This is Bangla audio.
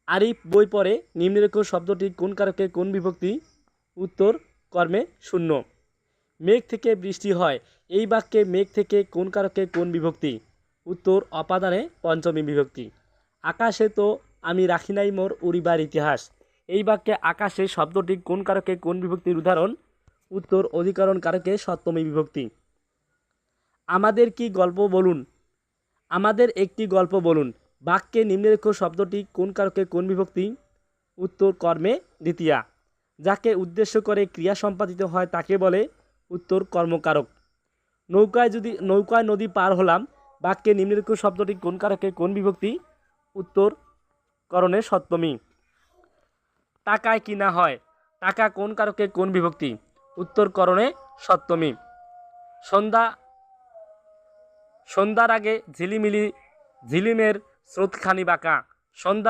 আরিফ বই পড়ে নিম্নরেখা শব্দটি কোন কারকে কোন বিভক্তি? উত্তর কর্মে শূন্য। মেঘ থেকে বৃষ্টি হয়, এই বাক্যে মেঘ থেকে কোন কারকে কোন বিভক্তি? উত্তর অপাদানে পঞ্চমী বিভক্তি। আকাশে তো আমি রাখি নাই মোর উড়িবার ইতিহাস, এই বাক্যে আকাশে শব্দটি কোন কারকে কোন বিভক্তির উদাহরণ? উত্তর অধিকরণ কারকে সপ্তমী বিভক্তি। আমাদের কি গল্প বলুন, আমাদের একটি গল্প বলুন, বাক্যে নিম্নরেখা শব্দটি কোন কারকে কোন বিভক্তি? উত্তর কর্মে দ্বিতীয়া। যাকে উদ্দেশ্য করে ক্রিয়া সম্পাদিত হয় তাকে বলে? উত্তর কর্মকারক। নৌকায় নদী পার হলাম, বাক্যে নিম্নরেখা শব্দটি কোন কারকে কোন বিভক্তি? উত্তর করণে সপ্তমী। টাকায় কিনা হয়, টাকা কোন কারকে কোন বিভক্তি? উত্তর করণে সপ্তমী। সন্ধ্যার আগে ঝিলিমিলি ঝিলিমের স্রোতখানি বাঁকা, সন্ধ্যা